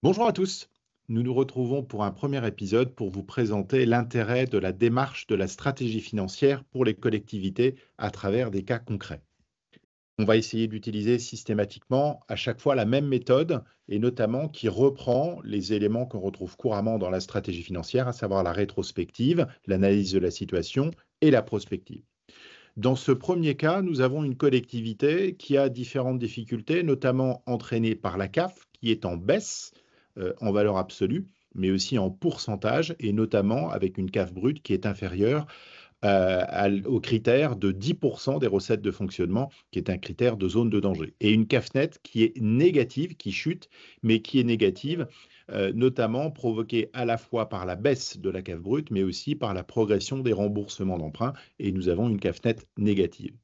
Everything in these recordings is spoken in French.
Bonjour à tous. Nous nous retrouvons pour un premier épisode pour vous présenter l'intérêt de la démarche de la stratégie financière pour les collectivités à travers des cas concrets. On va essayer d'utiliser systématiquement à chaque fois la même méthode et notamment qui reprend les éléments qu'on retrouve couramment dans la stratégie financière, à savoir la rétrospective, l'analyse de la situation et la prospective. Dans ce premier cas, nous avons une collectivité qui a différentes difficultés, notamment entraînées par la CAF, qui est en baisse en valeur absolue, mais aussi en pourcentage, et notamment avec une CAF brute qui est inférieure au critère de 10% des recettes de fonctionnement, qui est un critère de zone de danger. Et une CAF nette qui est négative, qui chute, mais qui est négative, notamment provoquée à la fois par la baisse de la CAF brute, mais aussi par la progression des remboursements d'emprunts. Et nous avons une CAF nette négative.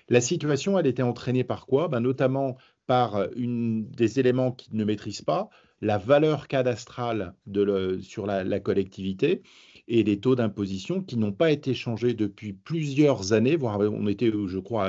La situation, elle était entraînée par quoi? Ben, notamment par des éléments qu'ils ne maîtrisent pas, la valeur cadastrale sur la collectivité et les taux d'imposition qui n'ont pas été changés depuis plusieurs années, voire on était, je crois,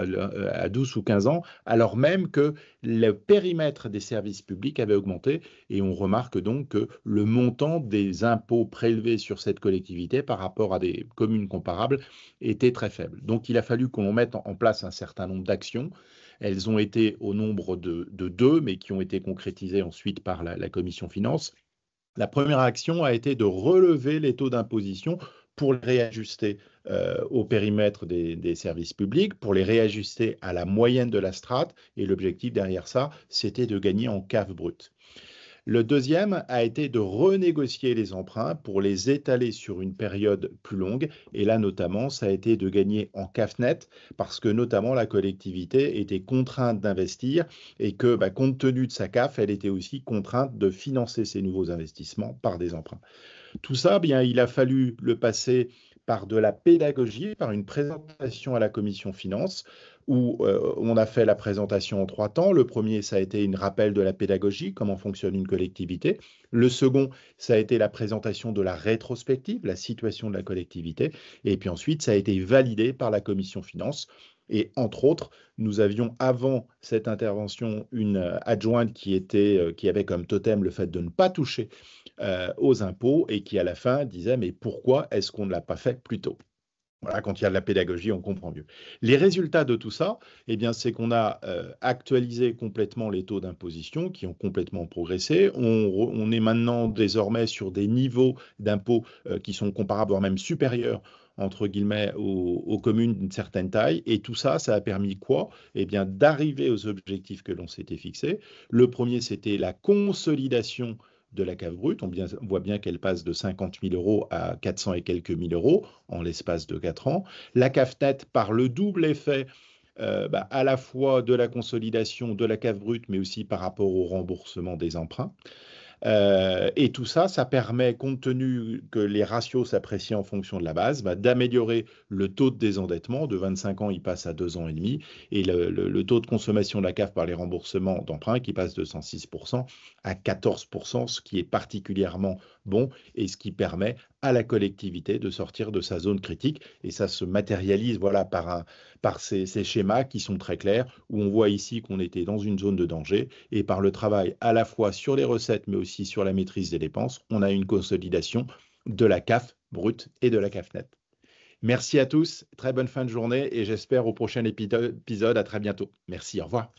à 12 ou 15 ans, alors même que le périmètre des services publics avait augmenté. Et on remarque donc que le montant des impôts prélevés sur cette collectivité par rapport à des communes comparables était très faible. Donc, il a fallu qu'on mette en place un certain nombre d'actions. Elles ont été au nombre de deux, mais qui ont été concrétisées ensuite par la commission finance. La première action a été de relever les taux d'imposition pour les réajuster au périmètre des services publics, pour les réajuster à la moyenne de la strate. Et l'objectif derrière ça, c'était de gagner en CAF brute. Le deuxième a été de renégocier les emprunts pour les étaler sur une période plus longue. Et là, notamment, ça a été de gagner en CAF net parce que, notamment, la collectivité était contrainte d'investir et que, compte tenu de sa CAF, elle était aussi contrainte de financer ses nouveaux investissements par des emprunts. Tout ça, bien, il a fallu le passer par de la pédagogie, par une présentation à la commission finance, où on a fait la présentation en trois temps. Le premier, ça a été un rappel de la pédagogie, comment fonctionne une collectivité. Le second, ça a été la présentation de la rétrospective, la situation de la collectivité. Et puis ensuite, ça a été validé par la commission finance. Et entre autres, nous avions avant cette intervention une adjointe qui avait comme totem le fait de ne pas toucher aux impôts et qui, à la fin, disait: mais pourquoi est-ce qu'on ne l'a pas fait plus tôt? Voilà, quand il y a de la pédagogie, on comprend mieux. Les résultats de tout ça, eh bien, c'est qu'on a actualisé complètement les taux d'imposition qui ont complètement progressé. On est maintenant désormais sur des niveaux d'impôts qui sont comparables, voire même supérieurs entre guillemets, aux communes d'une certaine taille. Et tout ça, ça a permis quoi? Eh bien, d'arriver aux objectifs que l'on s'était fixés. Le premier, c'était la consolidation de la cave brute. On voit bien qu'elle passe de 50 000 euros à 400 et quelques mille euros en l'espace de 4 ans. La cave nette, par le double effet à la fois de la consolidation de la cave brute, mais aussi par rapport au remboursement des emprunts. Et tout ça, ça permet, compte tenu que les ratios s'apprécient en fonction de la base, d'améliorer le taux de désendettement. De 25 ans, il passe à 2 ans et demi. Et le taux de consommation de la CAF par les remboursements d'emprunts qui passe de 106% à 14%, ce qui est particulièrement bon et ce qui permet à la collectivité de sortir de sa zone critique. Et ça se matérialise voilà, par ces schémas qui sont très clairs, où on voit ici qu'on était dans une zone de danger et par le travail à la fois sur les recettes, mais aussi sur la maîtrise des dépenses, on a une consolidation de la CAF brute et de la CAF nette. Merci à tous, très bonne fin de journée et j'espère au prochain épisode. À très bientôt. Merci, au revoir.